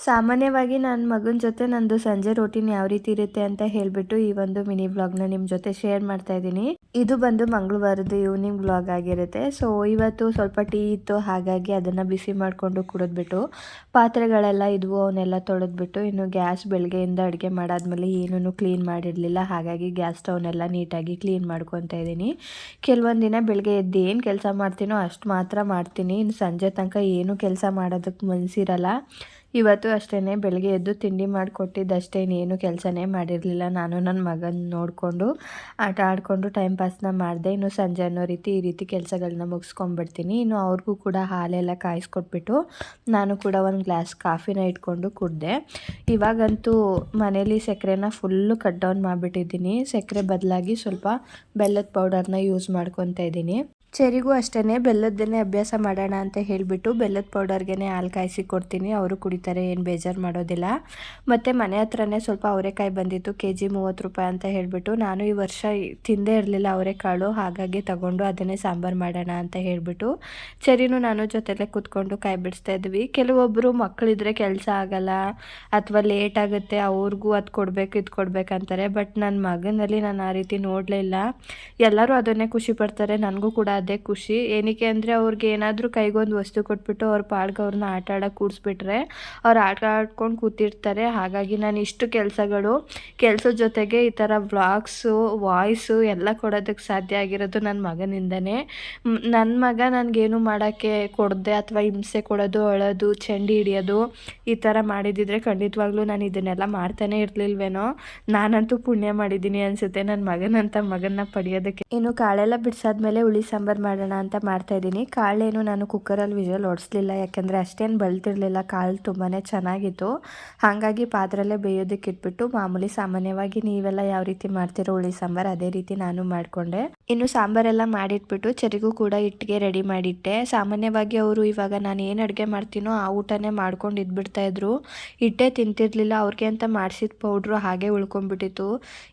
ಸಾಮಾನ್ಯವಾಗಿ ನನ್ನ ಮಗನ ಜೊತೆ ನಂದು ಸಂಜೆ ರೂಟೀನ್ ಯಾವ ರೀತಿ ಇರುತ್ತೆ ಅಂತ ಹೇಳಿಬಿಟ್ಟು ಈ ಒಂದು ಮಿನಿ ವ್ಲಾಗ್ನ ನಿಮ್ಮ ಜೊತೆ ಶೇರ್ ಮಾಡ್ತಾ ಇದ್ದೀನಿ. ಇದು ಬಂದು ಮಂಗಳವಾರದ ಈವ್ನಿಂಗ್ ವ್ಲಾಗ್ ಆಗಿರುತ್ತೆ. ಸೊ ಇವತ್ತು ಸ್ವಲ್ಪ ಟೀ ಇತ್ತು, ಹಾಗಾಗಿ ಅದನ್ನು ಬಿಸಿ ಮಾಡಿಕೊಂಡು ಕುಡಿದ್ಬಿಟ್ಟು ಪಾತ್ರೆಗಳೆಲ್ಲ ಇದ್ವು, ಅವನ್ನೆಲ್ಲ ತೊಳೆದ್ಬಿಟ್ಟು ಇನ್ನು ಗ್ಯಾಸ್ ಬೆಳಗ್ಗೆಯಿಂದ ಅಡುಗೆ ಮಾಡಾದ್ಮೇಲೆ ಏನೂ ಕ್ಲೀನ್ ಮಾಡಿರಲಿಲ್ಲ, ಹಾಗಾಗಿ ಗ್ಯಾಸ್ ಸ್ಟವ್ನೆಲ್ಲ ನೀಟಾಗಿ ಕ್ಲೀನ್ ಮಾಡ್ಕೊತಾ ಇದ್ದೀನಿ. ಕೆಲವೊಂದು ದಿನ ಬೆಳಗ್ಗೆ ಎದ್ದು ಏನು ಕೆಲಸ ಮಾಡ್ತೀನೋ ಅಷ್ಟು ಮಾತ್ರ ಮಾಡ್ತೀನಿ, ಇನ್ನು ಸಂಜೆ ತನಕ ಏನು ಕೆಲಸ ಮಾಡೋದಕ್ಕೆ ಮನಸ್ಸಿರಲ್ಲ. ಇವತ್ತು ಅಷ್ಟೇ ಬೆಳಗ್ಗೆ ಎದ್ದು ತಿಂಡಿ ಮಾಡಿಕೊಟ್ಟಿದ್ದಷ್ಟೇ, ಇನ್ನೇನು ಕೆಲಸನೇ ಮಾಡಿರಲಿಲ್ಲ. ನಾನು ನನ್ನ ಮಗನ ನೋಡಿಕೊಂಡು ಆಟ ಆಡಿಕೊಂಡು ಟೈಮ್ ಪಾಸ್ನ ಮಾಡಿದೆ. ಇನ್ನು ಸಂಜೆ ಅನ್ನೋ ರೀತಿ ಈ ರೀತಿ ಕೆಲಸಗಳನ್ನ ಮುಗಿಸ್ಕೊಂಡ್ಬಿಡ್ತೀನಿ. ಇನ್ನು ಅವ್ರಿಗೂ ಕೂಡ ಹಾಲೆಲ್ಲ ಕಾಯಿಸ್ಕೊಟ್ಬಿಟ್ಟು ನಾನು ಕೂಡ ಒಂದು ಗ್ಲಾಸ್ ಕಾಫಿನ ಇಟ್ಕೊಂಡು ಕುಡಿದೆ. ಇವಾಗಂತೂ ಮನೇಲಿ ಸಕ್ಕರೆನ ಫುಲ್ಲು ಕಟ್ ಡೌನ್ ಮಾಡಿಬಿಟ್ಟಿದ್ದೀನಿ. ಸಕ್ಕರೆ ಬದಲಾಗಿ ಸ್ವಲ್ಪ ಬೆಲ್ಲದ ಪೌಡರ್ನ ಯೂಸ್ ಮಾಡ್ಕೊತಾ ಇದ್ದೀನಿ. ಚೆರಿಗೂ ಅಷ್ಟೇ ಬೆಲ್ಲದ್ದನ್ನೇ ಅಭ್ಯಾಸ ಮಾಡೋಣ ಅಂತ ಹೇಳಿಬಿಟ್ಟು ಬೆಲ್ಲದ ಪೌಡರ್ಗೆ ಹಾಲು ಕಾಯಿಸಿ ಕೊಡ್ತೀನಿ. ಅವರು ಕುಡಿತಾರೆ, ಏನು ಬೇಜಾರು ಮಾಡೋದಿಲ್ಲ. ಮತ್ತು ಮನೆ ಹತ್ರನೇ ಸ್ವಲ್ಪ ಅವರೆಕಾಯಿ ಬಂದಿತ್ತು, ಕೆಜಿ 30 ರೂಪಾಯಿ ಅಂತ ಹೇಳಿಬಿಟ್ಟು. ನಾನು ಈ ವರ್ಷ ತಿಂದೇ ಇರಲಿಲ್ಲ ಅವರೆಕಾಳು, ಹಾಗಾಗಿ ತಗೊಂಡು ಅದನ್ನೇ ಸಾಂಬಾರು ಮಾಡೋಣ ಅಂತ ಹೇಳಿಬಿಟ್ಟು ಚೆರಿನೂ ನಾನು ಜೊತೆಲೇ ಕೂತ್ಕೊಂಡು ಕಾಯಿ ಬಿಡಿಸ್ತಾ ಇದ್ವಿ. ಕೆಲವೊಬ್ಬರು ಮಕ್ಕಳಿದ್ರೆ ಕೆಲಸ ಆಗಲ್ಲ ಅಥವಾ ಲೇಟ್ ಆಗುತ್ತೆ, ಅವ್ರಿಗೂ ಅದು ಕೊಡಬೇಕು ಇದು ಕೊಡಬೇಕಂತಾರೆ. ಬಟ್ ನನ್ನ ಮಗನಲ್ಲಿ ನಾನು ಆ ರೀತಿ ನೋಡಲೇ ಇಲ್ಲ. ಎಲ್ಲರೂ ಅದನ್ನೇ ಖುಷಿ ಪಡ್ತಾರೆ, ನನಗೂ ಕೂಡ ಅದೇ ಖುಷಿ. ಏನಕ್ಕೆ ಅಂದರೆ ಅವ್ರಿಗೆ ಏನಾದರೂ ಕೈಗೊಂದು ವಸ್ತು ಕೊಟ್ಬಿಟ್ಟು ಅವ್ರ ಪಾಡ್ಗೆ ಅವ್ರನ್ನ ಆಟ ಆಡೋಕೆ ಕೂಡಿಸ್ಬಿಟ್ರೆ ಅವ್ರು ಆಟ ಆಡ್ಕೊಂಡು ಕೂತಿರ್ತಾರೆ. ಹಾಗಾಗಿ ನಾನು ಇಷ್ಟು ಕೆಲಸದ ಜೊತೆಗೆ ಈ ಥರ ವ್ಲಾಗ್ಸು ವಾಯ್ಸು ಎಲ್ಲ ಕೊಡೋದಕ್ಕೆ ಸಾಧ್ಯ ಆಗಿರೋದು ನನ್ನ ಮಗನಿಂದನೇ. ನನ್ನ ಮಗ ನನಗೇನು ಮಾಡೋಕ್ಕೆ ಕೊಡದೆ ಅಥವಾ ಹಿಂಸೆ ಕೊಡೋದು, ಅಳೋದು, ಚಂಡಿ ಹಿಡಿಯೋದು ಈ ಥರ ಮಾಡಿದ್ದಿದ್ರೆ ಖಂಡಿತವಾಗ್ಲೂ ನಾನು ಇದನ್ನೆಲ್ಲ ಮಾಡ್ತಾನೆ ಇರಲಿಲ್ವೇನೋ. ನಾನಂತೂ ಪುಣ್ಯ ಮಾಡಿದ್ದೀನಿ ಅನಿಸುತ್ತೆ ನನ್ನ ಮಗನ ಪಡೆಯೋದಕ್ಕೆ. ಇನ್ನು ಕಾಳೆಲ್ಲ ಬಿಡಿಸಾದ್ಮೇಲೆ ಹುಳಿ ಸಾಂಬಾರು ಮಾಡೋಣ ಅಂತ ಮಾಡ್ತಾಯಿದ್ದೀನಿ. ಕಾಳೇನು ನಾನು ಕುಕ್ಕರಲ್ಲಿ ವಿಷಲ್ ಹೊಡಿಸ್ಲಿಲ್ಲ, ಯಾಕೆಂದರೆ ಅಷ್ಟೇನು ಬಳ್ತಿರಲಿಲ್ಲ. ಕಾಳು ತುಂಬಾ ಚೆನ್ನಾಗಿತ್ತು, ಹಾಗಾಗಿ ಪಾತ್ರೆಲ್ಲೇ ಬೇಯೋದಕ್ಕೆ ಇಟ್ಬಿಟ್ಟು ಮಾಮೂಲಿ ಸಾಮಾನ್ಯವಾಗಿ ನೀವೆಲ್ಲ ಯಾವ ರೀತಿ ಮಾಡ್ತಿರೋ ಹುಳಿ ಸಾಂಬಾರು ಅದೇ ರೀತಿ ನಾನು ಮಾಡಿಕೊಂಡೆ. ಇನ್ನು ಸಾಂಬಾರೆಲ್ಲ ಮಾಡಿಟ್ಬಿಟ್ಟು ಚೆರಿಗೂ ಕೂಡ ಹಿಟ್ಟಿಗೆ ರೆಡಿ ಮಾಡಿಟ್ಟೆ. ಸಾಮಾನ್ಯವಾಗಿ ಅವರು ಇವಾಗ ನಾನು ಏನು ಅಡುಗೆ ಮಾಡ್ತೀನೋ ಆ ಊಟನೇ ಮಾಡ್ಕೊಂಡು ಇದ್ಬಿಡ್ತಾಯಿದ್ರು, ಹಿಟ್ಟೇ ತಿಂತಿರಲಿಲ್ಲ. ಅವ್ರಿಗೆ ಅಂತ ಮಾಡಿಸಿದ ಪೌಡ್ರು ಹಾಗೆ ಉಳ್ಕೊಂಡ್ಬಿಟ್ಟಿತ್ತು,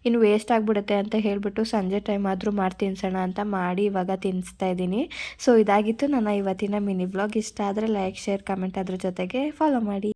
ಇನ್ನು ವೇಸ್ಟ್ ಆಗಿಬಿಡುತ್ತೆ ಅಂತ ಹೇಳಿಬಿಟ್ಟು ಸಂಜೆ ಟೈಮ್ ಆದರೂ ಮಾಡಿ ತಿನ್ಸೋಣ ಅಂತ ಮಾಡಿ ಇವಾಗ ತಿನ್ನಿಸ್ತಾ ಇದ್ದೀನಿ. ಸೊ ಇದಾಗಿತ್ತು ನನ್ನ ಇವತ್ತಿನ ಮಿನಿ ವ್ಲಾಗ್. ಇಷ್ಟ ಆದರೆ ಲೈಕ್, ಶೇರ್, ಕಮೆಂಟ್, ಅದ್ರ ಜೊತೆಗೆ ಫಾಲೋ ಮಾಡಿ.